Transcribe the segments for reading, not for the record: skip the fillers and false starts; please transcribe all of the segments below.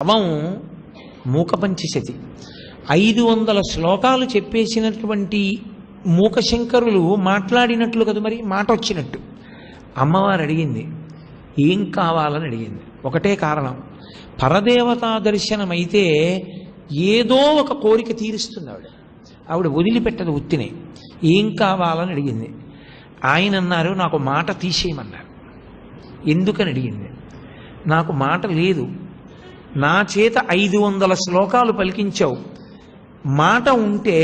శవం మూకపంచశతి 500 శ్లోకాలు చెప్పేసినటువంటి మూకశంకరులు మాట్లాడినట్లు కదా, మరి మాట వచ్చినట్టు. అమ్మవారు అడిగింది, ఏం కావాలని అడిగింది. ఒకటే కారణం, పరదేవతా దర్శనం అయితే ఏదో ఒక కోరిక తీరుస్తుంది ఆవిడ వదిలిపెట్టదు ఉత్తినే. ఏం కావాలని అడిగింది. ఆయన అన్నారు, నాకు మాట తీసేయమన్నారు. ఎందుకని అడిగింది. నాకు మాట లేదు, నా చేత 500 శ్లోకాలు పలికించావు, మాట ఉంటే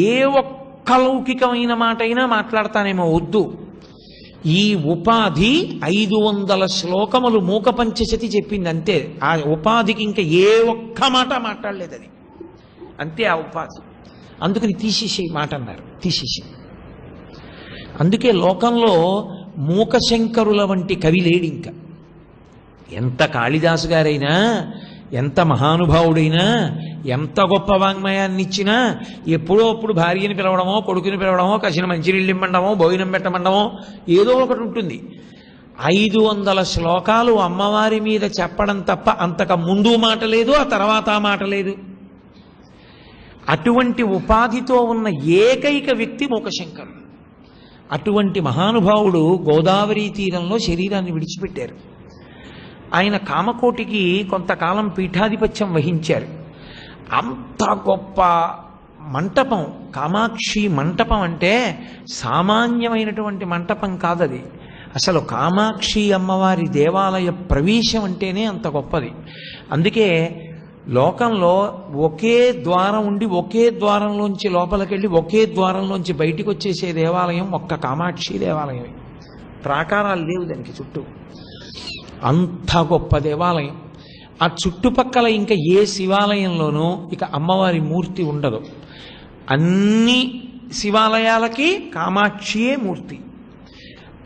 ఏ ఒక్క లౌకికమైన మాట అయినా మాట్లాడతానేమో, వద్దు. ఈ ఉపాధి 500 శ్లోకములు మూకపంచశతి చెప్పింది అంతే. ఆ ఉపాధికి ఇంకా ఏ ఒక్క మాట మాట్లాడలేదు అది, అంతే ఆ ఉపాధి. అందుకని తీసేసే మాట అన్నారు, తీసేసి. అందుకే లోకంలో మూకశంకరుల వంటి కవి లేడు ఇంకా. ఎంత కాళిదాసు గారైనా, ఎంత మహానుభావుడైనా, ఎంత గొప్ప వాంగ్మయాన్ని ఇచ్చినా ఎప్పుడో అప్పుడు భార్యని పిలవడమో, కొడుకుని పిలవడమో, కసిన మంచినీళ్ళు ఇమ్మండమో, భోజనం పెట్టమండమో ఏదో ఒకటి ఉంటుంది. 500 శ్లోకాలు అమ్మవారి మీద చెప్పడం తప్ప అంతకు ముందు మాట లేదు, ఆ తర్వాత మాట లేదు. అటువంటి ఉపాధితో ఉన్న ఏకైక వ్యక్తి మూకశంకరుడు. అటువంటి మహానుభావుడు గోదావరి తీరంలో శరీరాన్ని విడిచిపెట్టారు. ఆయన కామకోటికి కొంతకాలం పీఠాధిపత్యం వహించారు. అంత గొప్ప మంటపం కామాక్షి మంటపం అంటే సామాన్యమైనటువంటి మంటపం కాదది. అసలు కామాక్షి అమ్మవారి దేవాలయ ప్రవేశం అంటేనే అంత గొప్పది. అందుకే లోకంలో ఒకే ద్వారం ఉండి ఒకే ద్వారంలోంచి లోపలికెళ్ళి ఒకే ద్వారంలోంచి బయటికి వచ్చేసే దేవాలయం ఒక్క కామాక్షి దేవాలయమే. ప్రాకారాలు లేవు దానికి చుట్టూ. అంత గొప్ప దేవాలయం. ఆ చుట్టుపక్కల ఇంకా ఏ శివాలయంలోనూ ఇక అమ్మవారి మూర్తి ఉండదు. అన్ని శివాలయాలకి కామాక్షియే మూర్తి.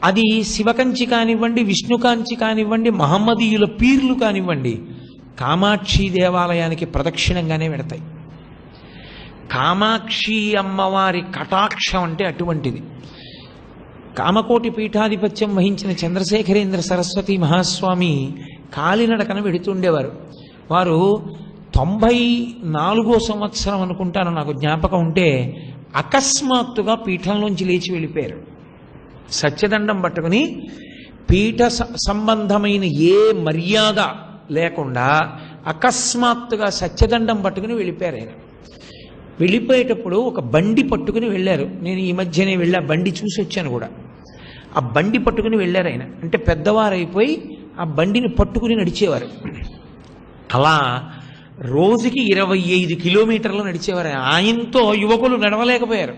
అది శివకంచి కానివ్వండి, విష్ణుకాంచి కానివ్వండి, మహమ్మదీయుల పీర్లు కానివ్వండి, కామాక్షి దేవాలయానికి ప్రదక్షిణంగానే పెడతాయి. కామాక్షి అమ్మవారి కటాక్షం అంటే అటువంటిది. కామకోటి పీఠాధిపత్యం వహించిన చంద్రశేఖరేంద్ర సరస్వతి మహాస్వామి కాలినడకన వెడుతుండేవారు. వారు 94వ సంవత్సరం అనుకుంటాను, నాకు జ్ఞాపకం ఉంటే, అకస్మాత్తుగా పీఠంలోంచి లేచి వెళ్ళిపోయారు. సత్యదండం పట్టుకుని పీఠ సంబంధమైన ఏ మర్యాద లేకుండా అకస్మాత్తుగా సత్యదండం పట్టుకుని వెళ్ళిపోయారు. ఆయన వెళ్ళిపోయేటప్పుడు ఒక బండి పట్టుకుని వెళ్ళారు. నేను ఈ మధ్యనే వెళ్ళి ఆ బండి చూసి వచ్చాను కూడా. ఆ బండి పట్టుకుని వెళ్ళారు ఆయన. అంటే పెద్దవారైపోయి ఆ బండిని పట్టుకుని నడిచేవారు. అలా రోజుకి 25 కిలోమీటర్లు నడిచేవారు. ఆయనతో యువకులు నడవలేకపోయారు,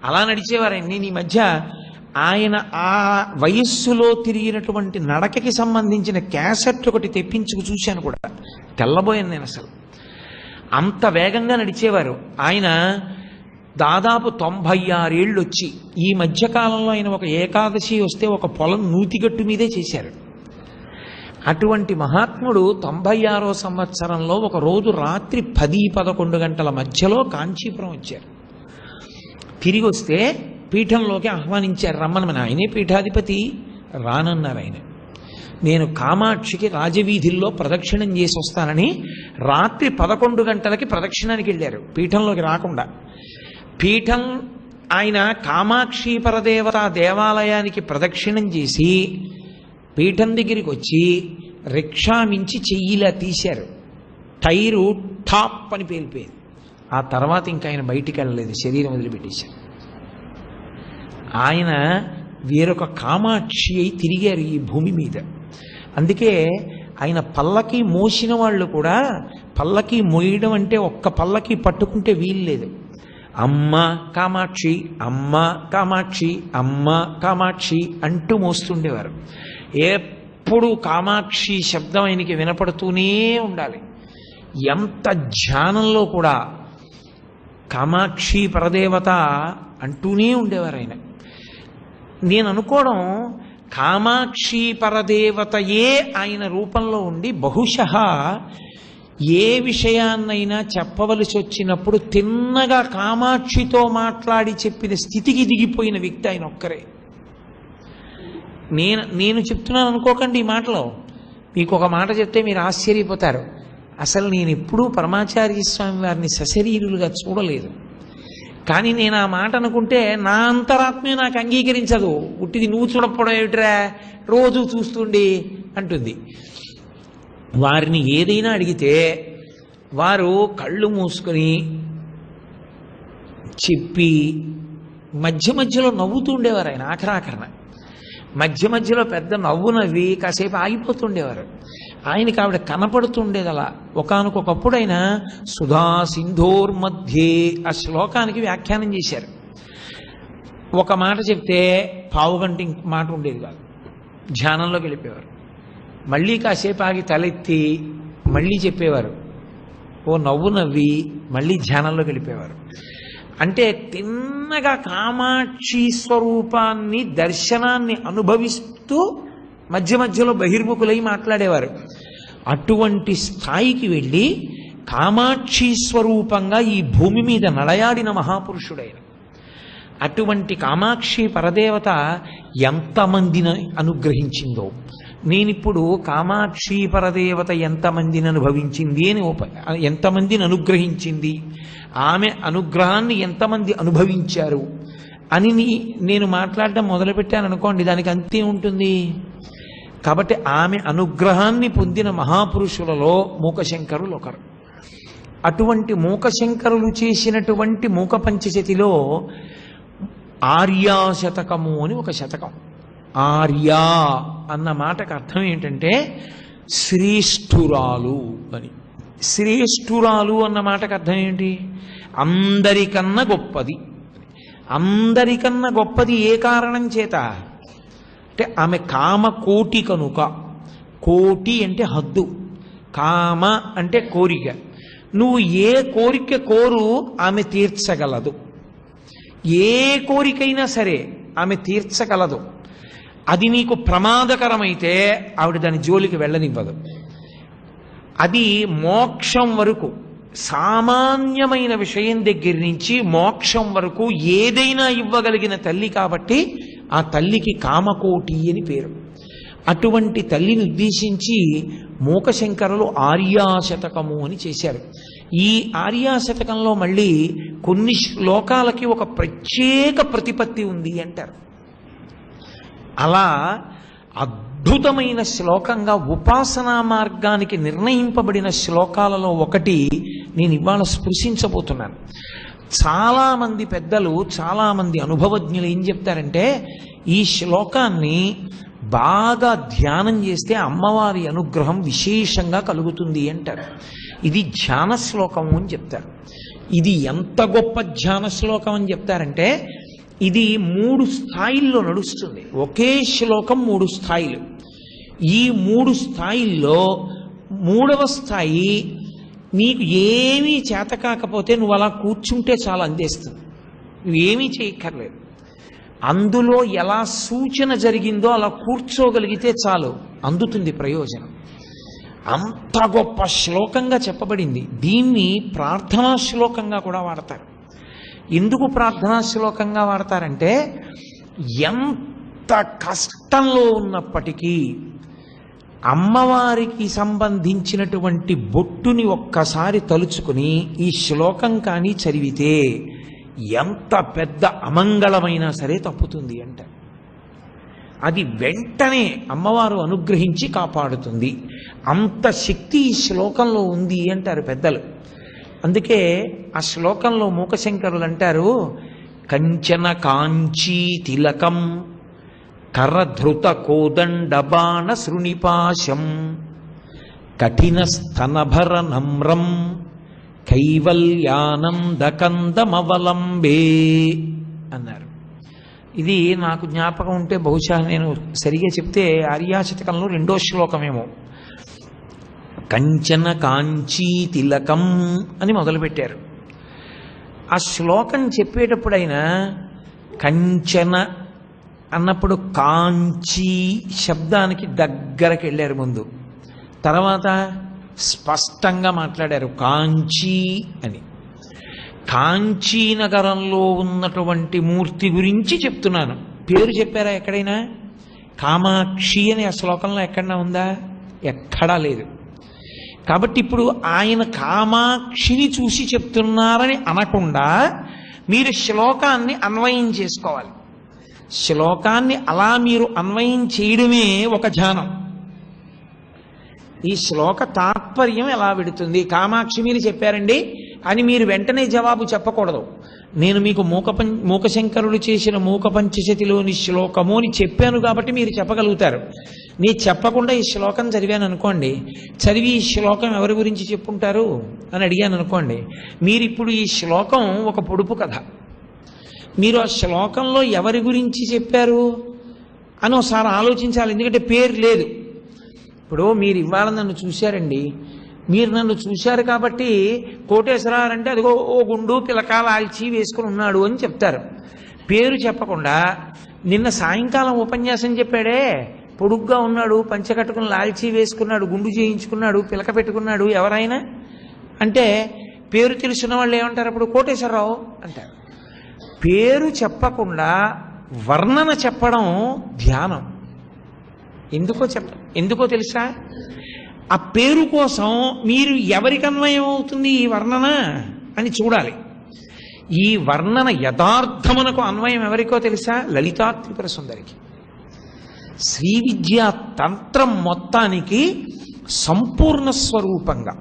అలా నడిచేవారు ఆయన. నేను ఈ మధ్య ఆయన ఆ వయస్సులో తిరిగినటువంటి నడకకి సంబంధించిన క్యాసెట్ ఒకటి తెప్పించుకు చూశాను కూడా. తెల్లబోయాను నేను అసలు. అంత వేగంగా నడిచేవారు ఆయన. దాదాపు 96 ఏళ్ళు వచ్చి ఈ మధ్యకాలంలో ఆయన ఒక ఏకాదశి వస్తే ఒక పొలం నూతిగట్టు మీదే చేశారు. అటువంటి మహాత్ముడు 96వ సంవత్సరంలో ఒక రోజు రాత్రి 10-11 గంటల మధ్యలో కాంచీపురం వచ్చారు. తిరిగి వస్తే పీఠంలోకి ఆహ్వానించారు, రమ్మని. ఆయనే పీఠాధిపతి. రానన్నారు ఆయన. నేను కామాక్షికి రాజవీధుల్లో ప్రదక్షిణం చేసి వస్తానని రాత్రి 11 గంటలకి ప్రదక్షిణానికి వెళ్ళారు, పీఠంలోకి రాకుండా. పీఠం ఆయన కామాక్షి పరదేవత దేవాలయానికి ప్రదక్షిణం చేసి పీఠం దగ్గరికి వచ్చి రిక్షా మించి చెయ్యిలా తీశారు. టైరు టాప్ అని పేలిపోయింది. ఆ తర్వాత ఇంకా ఆయన బయటికి వెళ్ళలేదు, శరీరం వదిలిపెట్టేశారు. ఆయన వేరొక కామాక్షి అయి తిరిగారు ఈ భూమి మీద. అందుకే ఆయన పల్లకి మోసిన వాళ్ళు కూడా, పల్లకి మోయడం అంటే ఒక్క పల్లకి పట్టుకుంటే వీల్లేదు. అమ్మ కామాక్షి, అమ్మ కామాక్షి, అమ్మ కామాక్షి అంటూ మోస్తుండేవారు. ఎప్పుడు కామాక్షి శబ్దం ఆయనకి వినపడుతూనే ఉండాలి. ఎంత ధ్యానంలో కూడా కామాక్షి పరదేవత అంటూనే ఉండేవారు ఆయన. నేను అనుకోవడం, కామాక్షి పరదేవతయే ఆయన రూపంలో ఉండి బహుశః ఏ విషయాన్నైనా చెప్పవలసి వచ్చినప్పుడు తిన్నగా కామాక్షితో మాట్లాడి చెప్పిన స్థితికి దిగిపోయిన వ్యక్తి ఆయన ఒక్కరే. నేను చెప్తున్నాను అనుకోకండి ఈ మాటలో. మీకు ఒక మాట చెప్తే మీరు ఆశ్చర్యపోతారు. అసలు నేను ఎప్పుడూ పరమాచార్య స్వామి వారిని సశరీరులుగా చూడలేదు. కానీ నేను ఆ మాట అనుకుంటే నా అంతరాత్మే నాకు అంగీకరించదు. ఉట్టిది నువ్వు చూడకపోవడం ఏమిట్రా, రోజు చూస్తుండి అంటుంది. వారిని ఏదైనా అడిగితే వారు కళ్ళు మూసుకొని చెప్పి మధ్య మధ్యలో నవ్వుతూ ఉండేవారు. ఆయన ఆఖరాఖరణ మధ్య మధ్యలో పెద్ద నవ్వు నవ్వి కాసేపు ఆగిపోతుండేవారు. ఆయనకి ఆవిడ కనపడుతుండేది అలా. ఒకానొకప్పుడు ఆయన సుధా సింధోర్మధ్యే ఆ శ్లోకానికి వ్యాఖ్యానం చేశారు. ఒక మాట చెప్తే పావుగంట మాట ఉండేది కాదు, ధ్యానంలోకి వెళ్ళిపోయేవారు. మళ్ళీ కాసేపు ఆగి తలెత్తి మళ్ళీ చెప్పేవారు, ఓ నవ్వు నవ్వి మళ్ళీ ధ్యానంలోకి వెళ్ళిపోయేవారు. అంటే తిన్నగా కామాక్షి స్వరూపాన్ని దర్శనాన్ని అనుభవిస్తూ మధ్య మధ్యలో బహిర్ముఖులై మాట్లాడేవారు. అటువంటి స్థాయికి వెళ్ళి కామాక్షి స్వరూపంగా ఈ భూమి మీద నడయాడిన మహాపురుషుడైన అటువంటి కామాక్షి పరదేవత ఎంతమందిని అనుగ్రహించిందో. నేనిప్పుడు కామాక్షి పరదేవత ఎంతమందిని అనుభవించింది అని ఎంతమందిని అనుగ్రహించింది, ఆమె అనుగ్రహాన్ని ఎంతమంది అనుభవించారు అని నేను మాట్లాడడం మొదలుపెట్టాను అనుకోండి, దానికి అంతే ఉంటుంది. కాబట్టి ఆమె అనుగ్రహాన్ని పొందిన మహాపురుషులలో మూకశంకరులు ఒకరు. అటువంటి మూకశంకరులు చేసినటువంటి మూక పంచశతిలో ఆర్యాశతకము అని ఒక శతకం. ఆర్య అన్న మాటకు అర్థం ఏంటంటే శ్రేష్ఠురాలు అని. శ్రేష్ఠురాలు అన్న మాటకు అర్థం ఏంటి? అందరికన్నా గొప్పది. అందరికన్నా గొప్పది ఏ కారణం చేత అంటే ఆమె కామకోటి కనుక. కోటి అంటే హద్దు, కామ అంటే కోరిక. నువ్వు ఏ కోరిక కోరు ఆమె తీర్చగలదు. ఏ కోరికైనా సరే ఆమె తీర్చగలదు. అది నీకు ప్రమాదకరమైతే ఆవిడ దాని జోలికి వెళ్ళనివ్వదు. అది మోక్షం వరకు, సామాన్యమైన విషయం దగ్గర నుంచి మోక్షం వరకు ఏదైనా ఇవ్వగలిగిన తల్లి కాబట్టి ఆ తల్లికి కామకోటి అని పేరు. అటువంటి తల్లిని ఉద్దేశించి మూకశంకరులు ఆర్యాశతకము అని చేశారు. ఈ ఆర్యాశతకంలో మళ్ళీ కొన్ని శ్లోకాలకి ఒక ప్రత్యేక ప్రతిపత్తి ఉంది అంటారు. అలా అద్భుతమైన శ్లోకంగా ఉపాసనా మార్గానికి నిర్ణయింపబడిన శ్లోకాలలో ఒకటి నేను ఇవాళ స్పృశించబోతున్నాను. చాలామంది పెద్దలు, చాలామంది అనుభవజ్ఞులు ఏం చెప్తారంటే ఈ శ్లోకాన్ని బాగా ధ్యానం చేస్తే అమ్మవారి అనుగ్రహం విశేషంగా కలుగుతుంది అంటారు. ఇది ధ్యాన శ్లోకము అని చెప్తారు. ఇది ఎంత గొప్ప ధ్యాన శ్లోకం అని చెప్తారంటే ఇది 3 స్థాయిల్లో నడుస్తుంది. ఒకే శ్లోకం 3 స్థాయిలు. ఈ 3 స్థాయిల్లో 3వ స్థాయి నీకు ఏమీ చేత కాకపోతే నువ్వు అలా కూర్చుంటే చాలా అందేస్తుంది. నువ్వేమీ చేయక్కర్లేదు. అందులో ఎలా సూచన జరిగిందో అలా కూర్చోగలిగితే చాలు, అందుతుంది ప్రయోజనం. అంత గొప్ప శ్లోకంగా చెప్పబడింది. దీన్ని ప్రార్థనా శ్లోకంగా కూడా వాడతారు. ఎందుకు ప్రార్థనా శ్లోకంగా వాడతారంటే ఎంత కష్టంలో ఉన్నప్పటికీ అమ్మవారికి సంబంధించినటువంటి బొట్టుని ఒక్కసారి తలుచుకుని ఈ శ్లోకం కానీ చదివితే ఎంత పెద్ద అమంగళమైనా సరే తప్పుతుంది అంట. అది వెంటనే అమ్మవారు అనుగ్రహించి కాపాడుతుంది. అంత శక్తి ఈ శ్లోకంలో ఉంది అంటారు పెద్దలు. అందుకే ఆ శ్లోకంలో మూకశంకరులు అంటారు, కంచన కాంచీ తిలకం కరధృత కోదండబాణ శృణిపాశం కఠిన స్తనభర నమ్రం కైవల్యానందకందమవలంబే అన్నారు. ఇది నాకు జ్ఞాపకం ఉంటే బహుశా నేను సరిగా చెప్తే ఆర్యాశతకంలో 2వ శ్లోకమేమో. కంచన కాంచీ తిలకం అని మొదలుపెట్టారు. ఆ శ్లోకం చెప్పేటప్పుడైనా కంచన అన్నప్పుడు కాంచీ శబ్దానికి దగ్గరకు వెళ్ళారు ముందు, తర్వాత స్పష్టంగా మాట్లాడారు కాంచీ అని. కాంచీ నగరంలో ఉన్నటువంటి మూర్తి గురించి చెప్తున్నాను. పేరు చెప్పారా ఎక్కడైనా? కామాక్షి అని ఆ శ్లోకంలో ఎక్కడన్నా ఉందా? ఎక్కడా లేదు. కాబట్టి ఇప్పుడు ఆయన కామాక్షిని చూసి చెప్తున్నారని అనకుండా మీరు శ్లోకాన్ని అన్వయం చేసుకోవాలి. శ్లోకాన్ని అలా మీరు అన్వయం చేయడమే ఒక ధ్యానం. ఈ శ్లోక తాత్పర్యం ఎలా విడుతుంది, కామాక్షి మీరు చెప్పారండి అని మీరు వెంటనే జవాబు చెప్పకూడదు. నేను మీకు మూకశంకరుడు చేసిన మూక పంచశతిలోని శ్లోకము అని చెప్పాను కాబట్టి మీరు చెప్పగలుగుతారు. నేను చెప్పకుండా ఈ శ్లోకం చదివాను అనుకోండి, చదివి ఈ శ్లోకం ఎవరి గురించి చెప్పుంటారు అని అడిగాను అనుకోండి, మీరు ఇప్పుడు ఈ శ్లోకం ఒక పొడుపు కథ, మీరు ఆ శ్లోకంలో ఎవరి గురించి చెప్పారు అని ఒకసారి ఆలోచించాలి. ఎందుకంటే పేరు లేదు. ఇప్పుడు మీరు ఇవాళ నన్ను చూశారండి, మీరు నన్ను చూశారు కాబట్టి కోటేశ్వరరావు అంటే అదిగో ఓ గుండు పిలక లాల్చి వేసుకుని ఉన్నాడు అని చెప్తారు. పేరు చెప్పకుండా నిన్న సాయంకాలం ఉపన్యాసం చెప్పాడే, పొడుగ్గా ఉన్నాడు, పంచె కట్టుకుని లాల్చి వేసుకున్నాడు, గుండు చేయించుకున్నాడు, పిలక పెట్టుకున్నాడు ఎవరైనా అంటే పేరు తెలుసున్న వాళ్ళు ఏమంటారు? అప్పుడు కోటేశ్వరరావు అంటారు. పేరు చెప్పకుండా వర్ణన చెప్పడం ధ్యానం. ఎందుకో తెలుసా? ఆ పేరు కోసం మీరు ఎవరికి అన్వయం అవుతుంది ఈ వర్ణన అని చూడాలి. ఈ వర్ణన యథార్థమునకు అన్వయం ఎవరికో తెలుసా? లలితా త్రిపుర సుందరికి. శ్రీ విద్యా తంత్రం మొత్తానికి సంపూర్ణ స్వరూపంగా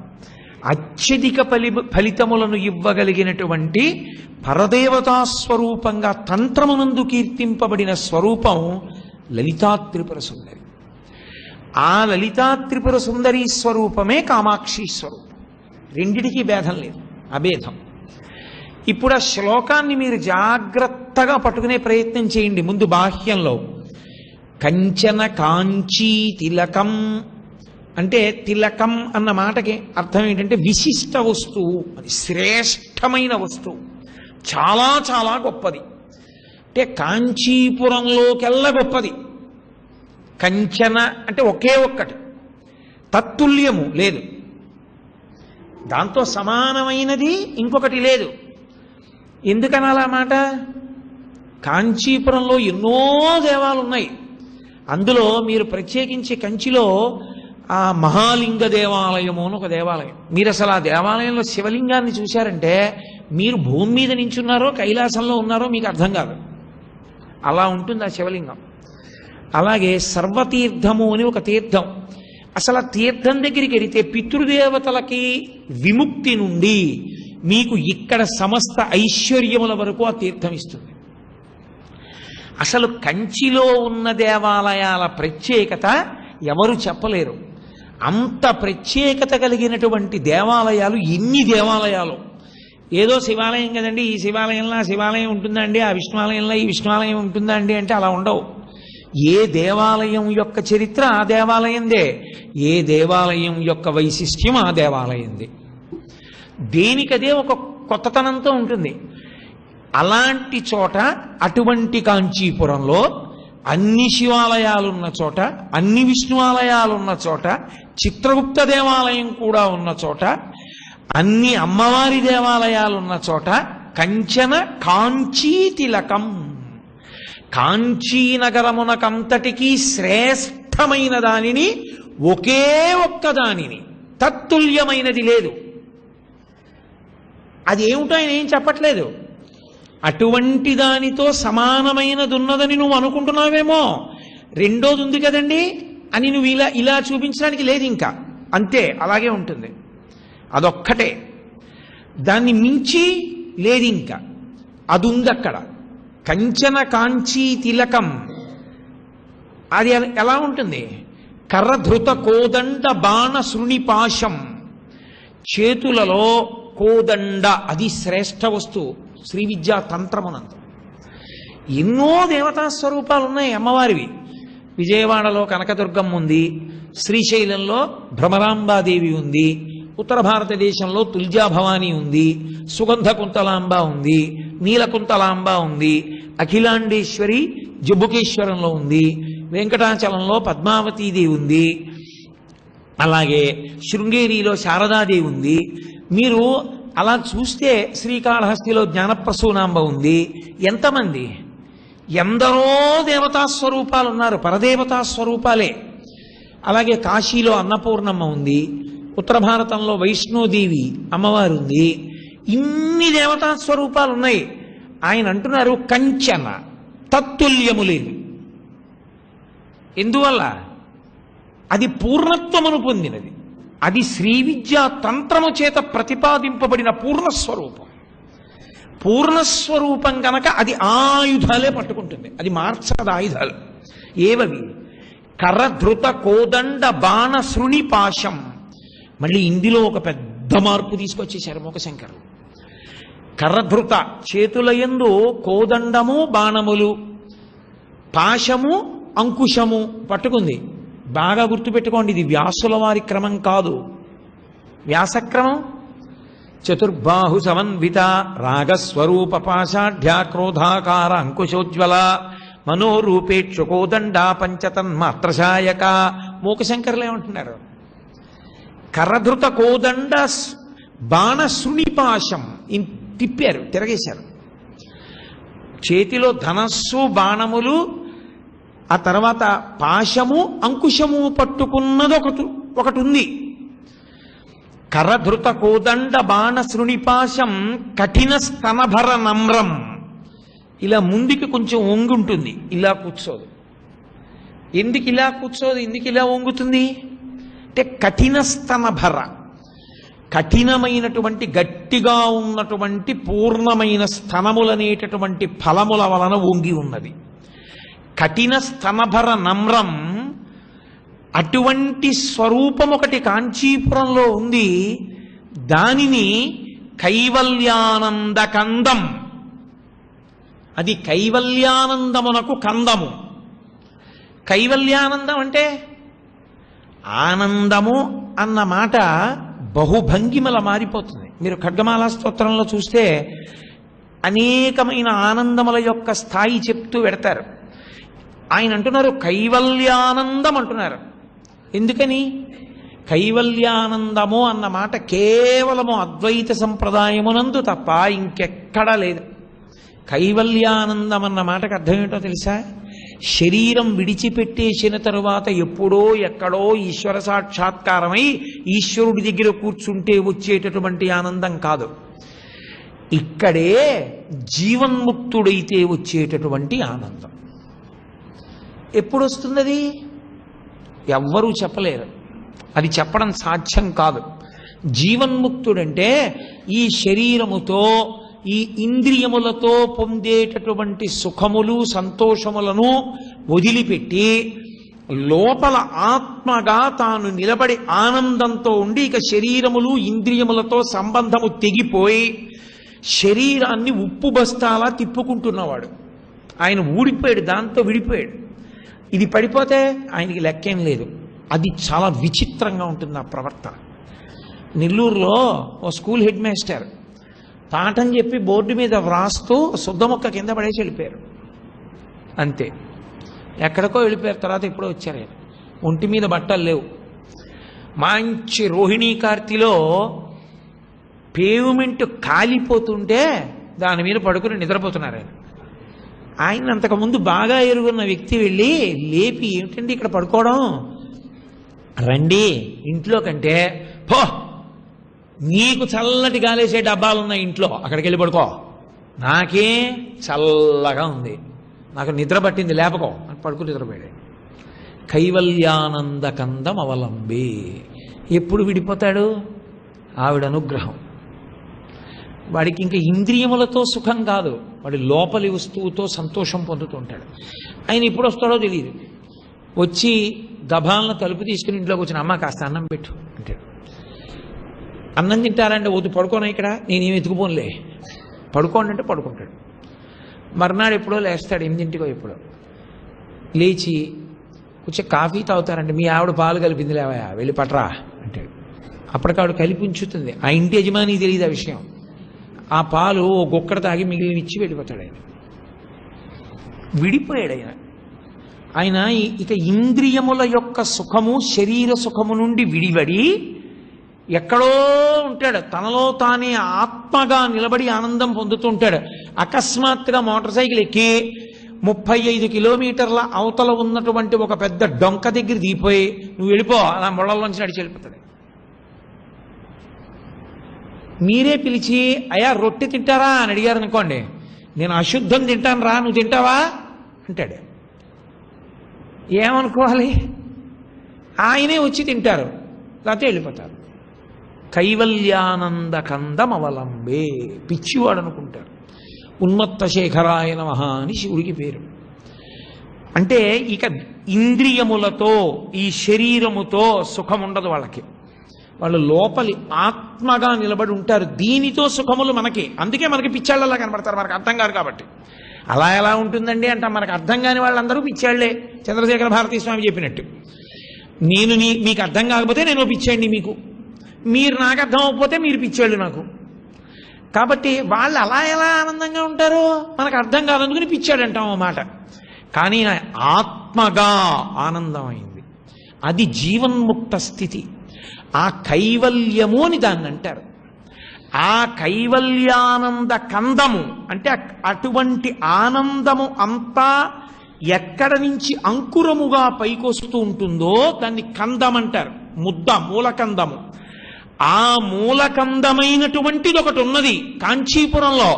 అత్యధిక ఫలితములను ఇవ్వగలిగినటువంటి పరదేవతా స్వరూపంగా తంత్రమునందు కీర్తింపబడిన స్వరూపం లలితా త్రిపుర సుందరి. ఆ లలితా త్రిపుర సుందరి స్వరూపమే కామాక్షి స్వరూపం. రెండిటికీ భేదం లేదు, అభేదం. ఇప్పుడు ఆ శ్లోకాన్ని మీరు జాగ్రత్తగా పట్టుకునే ప్రయత్నం చేయండి. ముందు బాహ్యంలో కంచన కాంచీ తిలకం అంటే, తిలకం అన్న మాటకి అర్థం ఏంటంటే విశిష్ట వస్తువు, అది శ్రేష్టమైన వస్తువు, చాలా చాలా గొప్పది. అంటే కాంచీపురంలోకెల్లా గొప్పది. కంచన అంటే ఒకే ఒక్కటి, తత్తుల్యము లేదు, దాంతో సమానమైనది ఇంకొకటి లేదు. ఎందుకని అలా మాట? కాంచీపురంలో ఎన్నో దేవాలు ఉన్నాయి. అందులో మీరు ప్రత్యేకించి కంచిలో ఆ మహాలింగ దేవాలయము అని ఒక దేవాలయం. మీరు అసలు ఆ దేవాలయంలో శివలింగాన్ని చూశారంటే మీరు భూమి మీద నించున్నారో కైలాసంలో ఉన్నారో మీకు అర్థం కాదు, అలా ఉంటుంది ఆ శివలింగం. అలాగే సర్వతీర్థము అని ఒక తీర్థం. అసలు ఆ తీర్థం దగ్గరికి వెళితే పితృదేవతలకి విముక్తి నుండి మీకు ఇక్కడ సమస్త ఐశ్వర్యముల వరకు ఆ తీర్థం ఇస్తుంది. అసలు కంచిలో ఉన్న దేవాలయాల ప్రత్యేకత ఎవరు చెప్పలేరు. అంత ప్రత్యేకత కలిగినటువంటి దేవాలయాలు ఎన్ని దేవాలయాలు. ఏదో శివాలయం కదండి, ఈ శివాలయంలో ఆ శివాలయం ఉంటుందా అండి, ఆ విష్ణువాలయంలో ఈ విష్ణువాలయం ఉంటుందా అండి అంటే అలా ఉండవు. ఏ దేవాలయం యొక్క చరిత్ర ఆ దేవాలయందే, ఏ దేవాలయం యొక్క వైశిష్ట్యం ఆ దేవాలయందే. దేనికదే ఒక కొత్తతనంతో ఉంటుంది. అలాంటి చోట, అటువంటి కాంచీపురంలో అన్ని శివాలయాలున్న చోట, అన్ని విష్ణువాలయాలున్న చోట, చిత్రగుప్త దేవాలయం కూడా ఉన్న చోట, అన్ని అమ్మవారి దేవాలయాలున్న చోట కంచన కాంచీ తిలకం, కాంచీనగరమునకంతటికీ శ్రేష్టమైన దానిని, ఒకే ఒక్క దానిని, తత్తుల్యమైనది లేదు. అది ఏమిటో ఆయన ఏం చెప్పట్లేదు. అటువంటి దానితో సమానమైనది ఉన్నదని నువ్వు అనుకుంటున్నావేమో, రెండోది ఉంది కదండి అని నువ్వు ఇలా చూపించడానికి లేదు, ఇంకా అంతే, అలాగే ఉంటుంది. అదొక్కటే, దాన్ని మించి లేదు, ఇంకా అది ఉంది అక్కడ. కంచన కాంచీ తిలకం అది ఎలా ఉంటుంది? కర్రధృత కోదండ బాణ శృణిపాశం, చేతులలో కోదండ, అది శ్రేష్ఠ వస్తువు శ్రీ విద్యా తంత్రమునందు. ఎన్నో దేవతా స్వరూపాలు ఉన్నాయి అమ్మవారివి. విజయవాడలో కనకదుర్గమ్మ ఉంది, శ్రీశైలంలో భ్రమరాంబాదేవి ఉంది, ఉత్తర భారతదేశంలో తుల్జాభవాని ఉంది, సుగంధ కుంతలాంబ ఉంది, నీలకుంతలాంబ ఉంది, అఖిలాండేశ్వరి జంబుకేశ్వరంలో ఉంది, వెంకటాచలంలో పద్మావతీదేవి ఉంది, అలాగే శృంగేరిలో శారదాదేవి ఉంది. మీరు అలా చూస్తే శ్రీకాళహస్తిలో జ్ఞానప్రసూనాంబ ఉంది. ఎంతమంది, ఎందరో దేవతా స్వరూపాలు ఉన్నారు, పరదేవతా స్వరూపాలే. అలాగే కాశీలో అన్నపూర్ణమ్మ ఉంది, ఉత్తర భారతంలో వైష్ణోదేవి అమ్మవారు ఉంది. ఇన్ని దేవతా స్వరూపాలు ఉన్నాయి. ఆయన అంటున్నారు కంచన తత్తుల్యము లేదు. ఎందువల్ల? అది పూర్ణత్వమును పొందినది. అది శ్రీ విద్యా తంత్రము చేత ప్రతిపాదింపబడిన పూర్ణస్వరూపం. పూర్ణస్వరూపం కనుక అది ఆయుధాలే పట్టుకుంటుంది, అది మార్చదు ఆయుధాలు. ఏవవి? కరధృత కోదండ బాణ శృణి పాశం. మళ్ళీ ఇందులో ఒక పెద్ద మార్పు తీసుకొచ్చేశారు మూకశంకరులు. కరధృత చేతులయందు కోదండము బాణములు, పాశము అంకుశము పట్టుకుంది. బాగా గుర్తుపెట్టుకోండి, ఇది వ్యాసుల వారి క్రమం కాదు, వ్యాసక్రమం. చతుర్బాహు సమన్విత రాగస్వరూప పాశాఢ్య క్రోధాకార అంకుశోజ్వల మనోరూపేక్షు కోదండ పంచతన్మాత్రశాయక. మూకశంకరులు ఏమంటున్నారు? కరధృత కోదండ బాణశృణిపాశం తిప్పారు, తిరగేశారు. చేతిలో ధనస్సు బాణములు, ఆ తర్వాత పాశము అంకుశము పట్టుకున్నది ఒకటి ఉంది. కరధృత కోదండ బాణ శృణిపాశం కఠిన స్తనభర నమ్రం. ఇలా ముందుకి కొంచెం వంగి ఉంటుంది, ఇలా కూర్చోదు. ఎందుకు ఇలా కూర్చోదు, ఎందుకు ఇలా వంగుతుంది అంటే కఠిన స్తనభర, కఠినమైనటువంటి గట్టిగా ఉన్నటువంటి పూర్ణమైన స్తనములనేటటువంటి ఫలముల వలన వంగి ఉన్నది. కఠిన స్తనభర నమ్రం, అటువంటి స్వరూపం ఒకటి కాంచీపురంలో ఉంది. దానిని కైవల్యానంద కందం, అది కైవల్యానందమునకు కందము. కైవల్యానందం అంటే ఆనందము అన్న మాట బహుభంగిమల మారిపోతుంది. మీరు ఖడ్గమాలా స్తోత్రంలో చూస్తే అనేకమైన ఆనందముల యొక్క స్థాయి చెప్తూ పెడతారు. ఆయన అంటున్నారు కైవల్యానందం అంటున్నారు. ఎందుకని? కైవల్యానందము అన్న మాట కేవలము అద్వైత సంప్రదాయమునందు తప్ప ఇంకెక్కడా లేదు. కైవల్యానందం అన్న మాటకు అర్థం ఏంటో తెలుసా? శరీరం విడిచిపెట్టేసిన తరువాత ఎప్పుడో ఎక్కడో ఈశ్వర సాక్షాత్కారమై ఈశ్వరుడి దగ్గర కూర్చుంటే వచ్చేటటువంటి ఆనందం కాదు. ఇక్కడే జీవన్ముక్తుడైతే వచ్చేటటువంటి ఆనందం. ఎప్పుడు వస్తుంది అది? ఎవ్వరూ చెప్పలేరు, అది చెప్పడం సాధ్యం కాదు. జీవన్ముక్తుడంటే ఈ శరీరముతో ఈ ఇంద్రియములతో పొందేటటువంటి సుఖములు సంతోషములను వదిలిపెట్టి లోపల ఆత్మగా తాను నిలబడి ఆనందంతో ఉండి ఇక శరీరములు ఇంద్రియములతో సంబంధము తెగిపోయి శరీరాన్ని ఉప్పు బస్తాలా తిప్పుకుంటున్నవాడు. ఆయన ఊడిపోయాడు, దాంతో విడిపోయాడు. ఇది పడిపోతే ఆయనకి లెక్కేం లేదు. అది చాలా విచిత్రంగా ఉంటుంది ఆ ప్రవర్తన. నెల్లూరులో ఓ స్కూల్ హెడ్ మాస్టర్ పాఠం చెప్పి బోర్డు మీద వ్రాస్తూ శుద్ధమొక్క కింద పడేసి వెళ్ళిపోయారు. అంతే, ఎక్కడికో వెళ్ళిపోయారు. తర్వాత ఎప్పుడో వచ్చారు. ఆయన ఒంటి మీద బట్టలు లేవు. మంచి రోహిణీ కార్తీలో పేవ్మెంట్ కాలిపోతుంటే దాని మీద పడుకుని నిద్రపోతున్నారు. ఆయన అంతకుముందు బాగా ఎరుగున్న వ్యక్తి వెళ్ళి లేపి, ఏమిటండి ఇక్కడ పడుకోవడం, రండి ఇంట్లో కంటే, పో నీకు చల్లటి గాలేసే డబ్బాలున్నాయి ఇంట్లో, అక్కడికి వెళ్ళి పడుకో, నాకే చల్లగా ఉంది, నాకు నిద్ర పట్టింది లేపకో అని పడుకుని నిద్రపోయాడు. కైవల్యానంద కందం అవలంబి. ఎప్పుడు విడిపోతాడు? ఆవిడ అనుగ్రహం. వాడికి ఇంకా ఇంద్రియములతో సుఖం కాదు, వాడి లోపలి వస్తువుతో సంతోషం పొందుతుంటాడు. ఆయన ఎప్పుడు వస్తాడో తెలియదు. వచ్చి గభాలను తలుపు తీసుకుని ఇంట్లోకి వచ్చిన, అమ్మ కాస్త అన్నం పెట్టు అంటాడు. అన్నం తింటారంటే వద్దు, పడుకోనా ఇక్కడ, నేనేమి ఎత్తుకుపోనులే, పడుకోండి అంటే పడుకుంటాడు. మర్నాడు ఎప్పుడో లేస్తాడు, 8ంటికో ఎప్పుడో లేచి కొంచెం కాఫీ తాగుతారంటే, మీ ఆవిడ పాలు కలిపింది లేవయా, వెళ్ళి పట్రా అంటాడు. అప్పటికావిడ కలిపి ఉంచుతుంది. ఆ ఇంటి యజమానికి తెలియదు ఆ విషయం. ఆ పాలు ఓ గొక్కడ తాగి మిగిలిన ఇచ్చి వెళ్ళిపోతాడు. ఆయన విడిపోయాడు. ఆయన ఇక ఇంద్రియముల యొక్క సుఖము శరీర సుఖము నుండి విడివడి ఎక్కడో ఉంటాడు. తనలో తానే ఆత్మగా నిలబడి ఆనందం పొందుతూ ఉంటాడు. అకస్మాత్తుగా మోటార్ సైకిల్ ఎక్కి 35 కిలోమీటర్ల అవతల ఉన్నటువంటి ఒక పెద్ద డొంక దగ్గర దిగిపోయి, నువ్వు వెళ్ళిపో, అలా ముళ్ళల్లోంచి నడిచి వెళ్ళిపోతాడు. మీరే పిలిచి అయ్యా రొట్టె తింటారా అని అడిగారు అనుకోండి, నేను అశుద్ధం తింటాను రా, నువ్వు తింటావా అంటాడు. ఏమనుకోవాలి? ఆయనే వచ్చి తింటారు, లేకపోతే వెళ్ళిపోతారు. కైవల్యానంద కందమవలంబే, పిచ్చివాడు అనుకుంటారు. ఉన్మత్త శేఖరాయ నమః అని శివుడికి పేరు. అంటే ఇక ఇంద్రియములతో ఈ శరీరముతో సుఖం ఉండదు వాళ్ళకి. వాళ్ళు లోపలి ఆత్మగా నిలబడి ఉంటారు. దీనితో సుఖములు మనకి, అందుకే మనకి పిచ్చాళ్ళలా కనబడతారు, మనకు అర్థం కాదు కాబట్టి. అలా ఎలా ఉంటుందండి అంట, మనకు అర్థం కాని వాళ్ళందరూ పిచ్చాళ్లే. చంద్రశేఖర భారతీ స్వామి చెప్పినట్టు, నేను మీకు అర్థం కాకపోతే నేను పిచ్చేయండి మీకు, మీరు నాకు అర్థం అవ్వకపోతే మీరు పిచ్చాళ్ళు నాకు. కాబట్టి వాళ్ళు అలా ఎలా ఆనందంగా ఉంటారో మనకు అర్థం కాదనుకుని పిచ్చాడు అంటాం అన్నమాట. కానీ ఆత్మగా ఆనందమైంది, అది జీవన్ముక్త స్థితి. ఆ కైవల్యము అని దాన్ని అంటారు. ఆ కైవల్యానంద కందము అంటే అటువంటి ఆనందము అంతా ఎక్కడ నుంచి అంకురముగా పైకొస్తూ ఉంటుందో దాన్ని కందం అంటారు. ముద్ద, మూలకందము. ఆ మూలకందమైనటువంటిది ఒకటి ఉన్నది కాంచీపురంలో,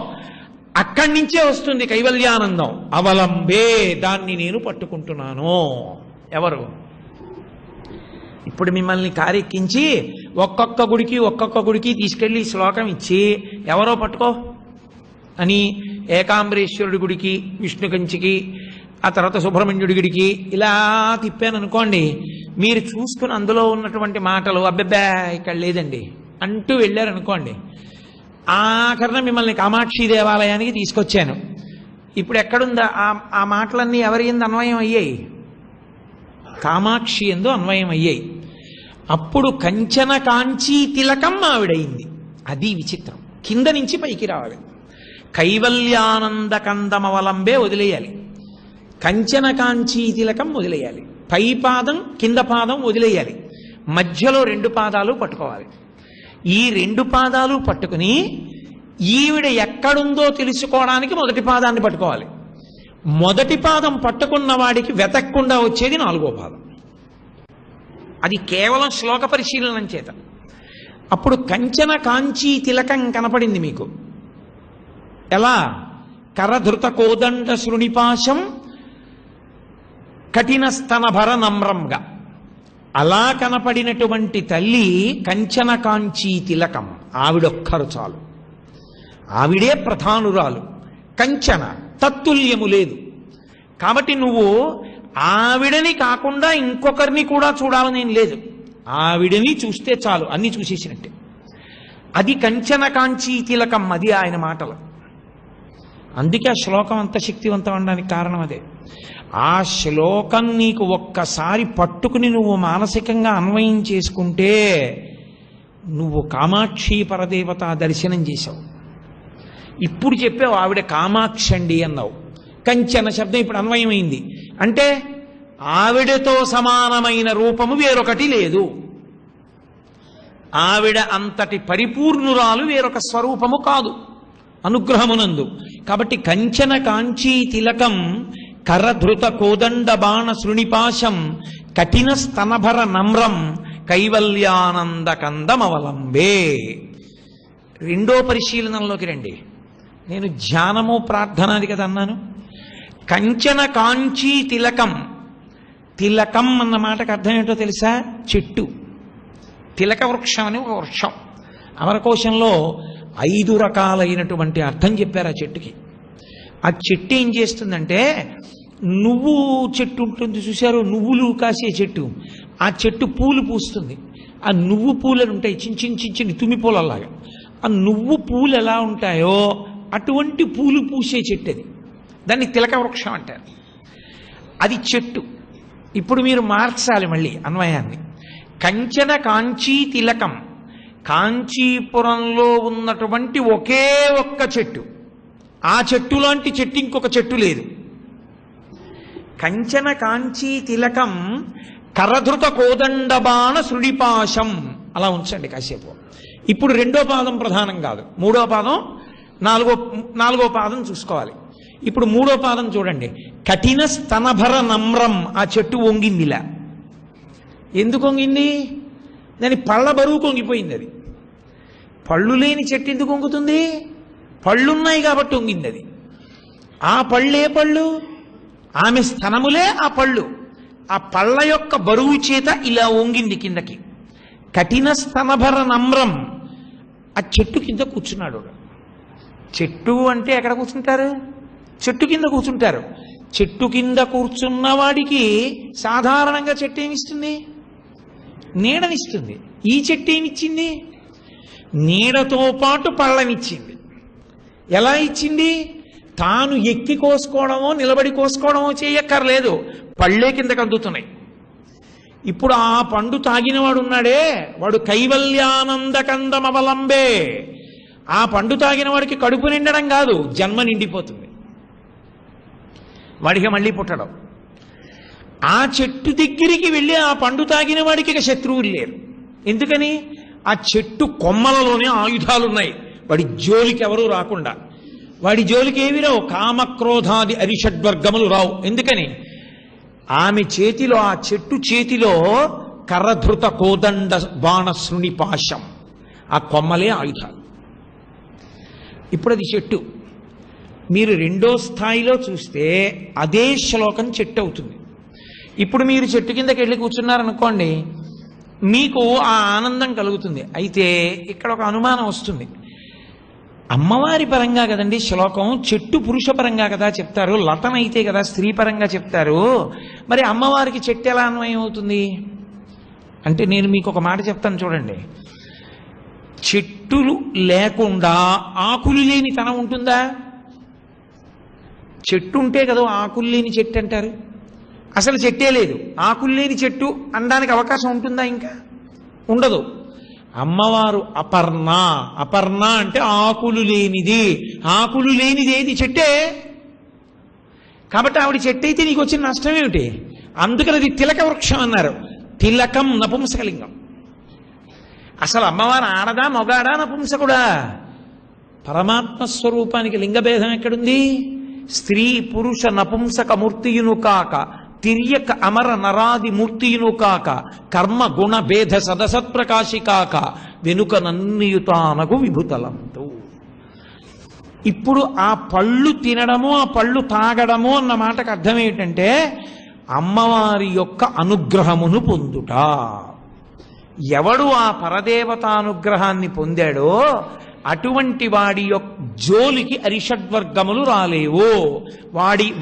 అక్కడి నుంచే వస్తుంది కైవల్యానందం. అవలంబే, దాన్ని నేను పట్టుకుంటున్నాను. ఎవరు? ఇప్పుడు మిమ్మల్ని కారెక్కించి ఒక్కొక్క గుడికి తీసుకెళ్లి శ్లోకం ఇచ్చి ఎవరో పట్టుకో అని ఏకాంబరేశ్వరుడి గుడికి, విష్ణు కంచికి, ఆ తర్వాత సుబ్రహ్మణ్యుడి గుడికి ఇలా తిప్పాను అనుకోండి, మీరు చూసుకుని అందులో ఉన్నటువంటి మాటలు అబ్బెబ్బా ఇక్కడ లేదండి అంటూ వెళ్ళారనుకోండి, ఆఖరణ మిమ్మల్ని కామాక్షి దేవాలయానికి తీసుకొచ్చాను. ఇప్పుడు ఎక్కడుందా ఆ మాటలన్నీ ఎవరి యందు అన్వయం అయ్యాయి? కామాక్షి యందు అన్వయం అయ్యాయి. అప్పుడు కంచన కాంచీ తిలకం ఆవిడయింది. అది విచిత్రం. కింద నుంచి పైకి రావాలి. కైవల్యానంద కందమవలంబే వదిలేయాలి, కంచన కాంచీ తిలకం వదిలేయాలి, పై పాదం కింద పాదం వదిలేయాలి, మధ్యలో 2 పాదాలు పట్టుకోవాలి. ఈ 2 పాదాలు పట్టుకుని ఈవిడ ఎక్కడుందో తెలుసుకోవడానికి మొదటి పాదాన్ని పట్టుకోవాలి. మొదటి పాదం పట్టుకున్న వాడికి వెతక్కుండా వచ్చేది 4వ పాదం. అది కేవలం శ్లోక పరిశీలనం చేత. అప్పుడు కంచన కాంచీ తిలకం కనపడింది మీకు. ఎలా? కరధృత కోదండ శృణిపాశం కఠిన స్తనభర నమ్రంగా అలా కనపడినటువంటి తల్లి కంచన కాంచీ తిలకం. ఆవిడొక్కరు చాలు, ఆవిడే ప్రధానురాలు. కంచన తత్తుల్యము లేదు. కాబట్టి నువ్వు ఆవిడని కాకుండా ఇంకొకరిని కూడా చూడాలని లేదు, ఆవిడని చూస్తే చాలు, అన్ని చూసేసినట్టే. అది కంచన కాంచీ తిలకం, అది ఆయన మాటలు. అందుకే ఆ శ్లోకం అంత శక్తివంతం అనడానికి కారణం అదే. ఆ శ్లోకం నీకు ఒక్కసారి పట్టుకుని నువ్వు మానసికంగా అన్వయం చేసుకుంటే నువ్వు కామాక్షి పరదేవత దర్శనం చేశావు. ఇప్పుడు చెప్పావు ఆవిడ కామాక్షి అండి అన్నావు. కంచన శబ్దం ఇప్పుడు అన్వయమైంది. అంటే ఆవిడతో సమానమైన రూపము వేరొకటి లేదు, ఆవిడ అంతటి పరిపూర్ణురాలు వేరొక స్వరూపము కాదు అనుగ్రహమునందు. కాబట్టి కంచన కాంచీ తిలకం కరధృత కోదండ బాణ శృణిపాశం కఠిన స్తనభర నమ్రం కైవల్యానంద కందమవలంబే. 2వ పరిశీలనలోకి రండి. నేను ధ్యానము ప్రార్థనాది కదా అన్నాను. కంచన కాంచీ తిలకం, తిలకం అన్న మాటకు అర్థం ఏంటో తెలుసా? చెట్టు. తిలక వృక్షం అని ఒక వృక్షం. అమరకోశంలో 5 రకాలైనటువంటి అర్థం చెప్పారు ఆ చెట్టుకి. ఆ చెట్టు ఏం చేస్తుందంటే, నువ్వు చెట్టు ఉంటుంది చూశారు, నువ్వులు కాసే చెట్టు. ఆ చెట్టు పూలు పూస్తుంది. ఆ నువ్వు పూలను ఉంటాయి చిన్న తుమ్మి పూలలాగా. ఆ నువ్వు పూలు ఎలా ఉంటాయో అటువంటి పూలు పూసే చెట్టు అది. దాన్ని తిలక వృక్షం అంటారు. అది చెట్టు. ఇప్పుడు మీరు మార్చాలి మళ్ళీ అన్వయాన్ని. కంచన కాంచీ తిలకం, కాంచీపురంలో ఉన్నటువంటి ఒకే ఒక్క చెట్టు. ఆ చెట్టు లాంటి చెట్టు ఇంకొక చెట్టు లేదు. కంచన కాంచీ తిలకం కరధృత కోదండబాణ శృణిపాశం. అలా ఉంచండి కాసేపు. ఇప్పుడు 2వ పాదం ప్రధానం కాదు, 3వ పాదం, 4వ పాదం చూసుకోవాలి. ఇప్పుడు 3వ పాదం చూడండి. కఠిన స్తనభర నమ్రం. ఆ చెట్టు వంగిందిలా. ఎందుకు వంగింది? దాని పళ్ళ బరువు కొంగిపోయింది. అది పళ్ళు లేని చెట్టు ఎందుకు వంగుతుంది? పళ్ళున్నాయి కాబట్టి వంగింది అది. ఆ పళ్ళే పళ్ళు, ఆమె స్తనములే ఆ పళ్ళు. ఆ పళ్ళ యొక్క బరువు చేత ఇలా వంగింది కిందకి. కఠిన స్తనభర నమ్రం. ఆ చెట్టు కింద కూర్చున్నాడు. చెట్టు అంటే ఎక్కడ కూర్చుంటారు? చెట్టు కింద కూర్చుంటారు. చెట్టు కింద కూర్చున్న వాడికి సాధారణంగా చెట్టు ఏమిస్తుంది? నీడనిస్తుంది. ఈ చెట్టు ఏమిచ్చింది? నీడతో పాటు పళ్ళనిచ్చింది. ఎలా ఇచ్చింది? తాను ఎక్కి కోసుకోవడమో నిలబడి కోసుకోవడమో చేయక్కర్లేదు, పళ్ళే కిందకు అందుతున్నాయి. ఇప్పుడు ఆ పండు తాగినవాడు ఉన్నాడే, వాడు కైవల్యానందకందమవలంబే. ఆ పండు తాగిన వాడికి కడుపు నిండడం కాదు, జన్మ నిండిపోతుంది. వాడికి మళ్ళీ పుట్టడం. ఆ చెట్టు దగ్గరికి వెళ్ళి ఆ పండు తాగిన వాడికి ఇక శత్రువులు లేరు. ఎందుకని? ఆ చెట్టు కొమ్మలలోనే ఆయుధాలున్నాయి. వాడి జోలికి ఎవరూ రాకుండా. వాడి జోలికి ఏమి రావు, కామక్రోధాది అరిషడ్వర్గములు రావు. ఎందుకని? ఆమె చేతిలో, ఆ చెట్టు చేతిలో కరధృత కోదండ బాణశృణి పాశం, ఆ కొమ్మలే ఆయుధాలు. ఇప్పుడు అది చెట్టు. మీరు రెండో స్థాయిలో చూస్తే అదే శ్లోకం చెట్టు అవుతుంది. ఇప్పుడు మీరు చెట్టు కిందకి వెళ్ళి కూర్చున్నారనుకోండి, మీకు ఆ ఆనందం కలుగుతుంది. అయితే ఇక్కడ ఒక అనుమానం వస్తుంది. అమ్మవారి పరంగా కదండి శ్లోకం, చెట్టు పురుష పరంగా కదా చెప్తారు, లతనైతే కదా స్త్రీ పరంగా చెప్తారు. మరి అమ్మవారికి చెట్టు ఎలా అన్వయం అవుతుంది అంటే, నేను మీకు ఒక మాట చెప్తాను చూడండి. చెట్టులు లేకుండా ఆకులు లేని తనం ఉంటుందా? చెట్టు ఉంటే కదా ఆకులు లేని చెట్టు అంటారు. అసలు చెట్టే లేదు, ఆకులు లేని చెట్టు అనడానికి అవకాశం ఉంటుందా? ఇంకా ఉండదు. అమ్మవారు అపర్ణ. అపర్ణ అంటే ఆకులు లేనిది. ఆకులు లేనిది ఏది? చెట్టే. కాబట్టి ఆవిడ చెట్టు అయితే నీకు వచ్చిన నష్టం ఏమిటి? అందుకని అది తిలక వృక్షం అన్నారు. తిలకం నపుంసకలింగం. అసలు అమ్మవారు ఆడదా మొగాడా నపుంసకుడా? పరమాత్మ స్వరూపానికి లింగభేదం ఎక్కడుంది? స్త్రీ పురుష నపుంసక మూర్తియును కాక, తిర్యక అమర నరాది మూర్తియును కాక, కర్మ గుణ భేద సదసత్ప్రకాశి కాక, వెనుక నన్నియుతానగు విభుతలంతు. ఇప్పుడు ఆ పళ్ళు తినడము, ఆ పళ్ళు తాగడము అన్న మాటకు అర్థం ఏమిటంటే, అమ్మవారి యొక్క అనుగ్రహమును పొందుట. ఎవడు ఆ పరదేవతానుగ్రహాన్ని పొందాడో అటువంటి వాడి యొక్క జోలికి అరిషడ్వర్గములు రాలేవు.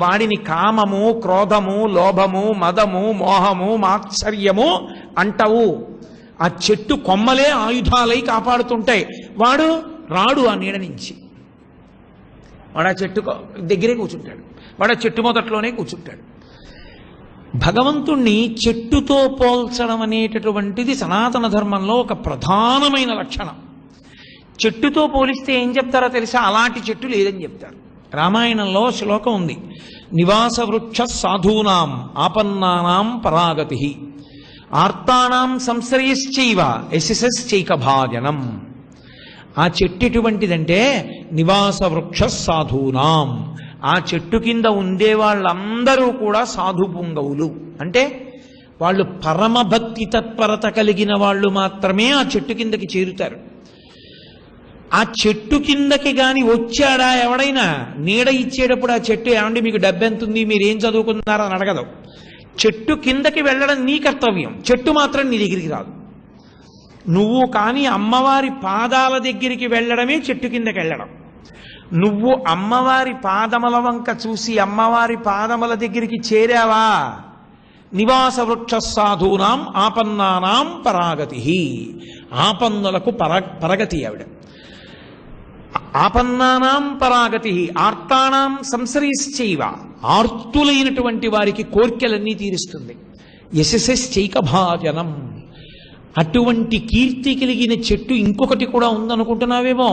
వాడిని కామము, క్రోధము, లోభము, మదము, మోహము, మాత్సర్యము అంటవు. ఆ చెట్టు కొమ్మలే ఆయుధాలై కాపాడుతుంటాయి. వాడు రాడు ఆ నీడ నుంచి. వాడు ఆ చెట్టు దగ్గరే కూర్చుంటాడు. వాడు ఆ చెట్టు మొదట్లోనే కూర్చుంటాడు. భగవంతుణ్ణి చెట్టుతో పోల్చడం అనేటటువంటిది సనాతన ధర్మంలో ఒక ప్రధానమైన లక్షణం. చెట్టుతో పోలిస్తే ఏం చెప్తారో తెలుసా? అలాంటి చెట్టు లేదని చెప్తారు. రామాయణంలో శ్లోకం ఉంది, నివాస వృక్ష సాధూనాం ఆపన్నానాం పరాగతి ఆర్తానాం సంశ్రయశ్చైవ యశశ్చైక భాజనం. ఆ చెట్టు ఎటువంటిదంటే నివాస వృక్ష సాధూనాం, ఆ చెట్టు కింద ఉండే వాళ్ళందరూ కూడా సాధుపుంగవులు. అంటే వాళ్ళు పరమభక్తి తత్పరత కలిగిన వాళ్ళు మాత్రమే ఆ చెట్టు కిందకి చేరుతారు. ఆ చెట్టు కిందకి గాని వచ్చాడా ఎవడైనా, నీడ ఇచ్చేటప్పుడు ఆ చెట్టు ఏమండి మీకు డబ్బెంతుంది, మీరేం చదువుకున్నారని అడగదు. చెట్టు కిందకి వెళ్ళడం నీ కర్తవ్యం, చెట్టు మాత్రం నీ దగ్గరికి రాదు. నువ్వు కానీ అమ్మవారి పాదాల దగ్గరికి వెళ్ళడమే చెట్టు కిందకి వెళ్ళడం. నువ్వు అమ్మవారి పాదముల వంక చూసి అమ్మవారి పాదముల దగ్గరికి చేరావా, నివాస వృక్ష సాధూనాం ఆపన్నానాం పరాగతి. ఆపన్నులకు పరగతి ఆవిడ. ఆపన్నానాం పరాగతి ఆర్తానాం సంశ్రయశ్చైవ, ఆర్తులైనటువంటి వారికి కోర్కెలన్నీ తీరుస్తుంది. యశశ్చైక భాజనం. అటువంటి కీర్తి కలిగిన చెట్టు ఇంకొకటి కూడా ఉందనుకుంటున్నావేమో,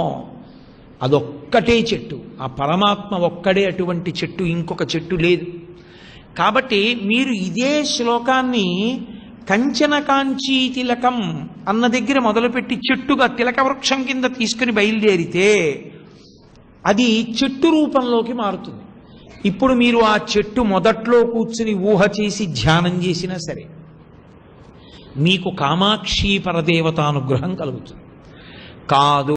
అదొక్కటే చెట్టు. ఆ పరమాత్మ ఒక్కడే అటువంటి చెట్టు, ఇంకొక చెట్టు లేదు. కాబట్టి మీరు ఇదే శ్లోకాన్ని కంచన కాంచీ తిలకం అన్న దగ్గర మొదలుపెట్టి చెట్టుగా తిలక వృక్షం కింద తీసుకుని బయలుదేరితే అది చెట్టు రూపంలోకి మారుతుంది. ఇప్పుడు మీరు ఆ చెట్టు మొదట్లో కూర్చుని ఊహ చేసి ధ్యానం చేసినా సరే మీకు కామాక్షి పరదేవతానుగ్రహం కలుగుతుంది. కాదు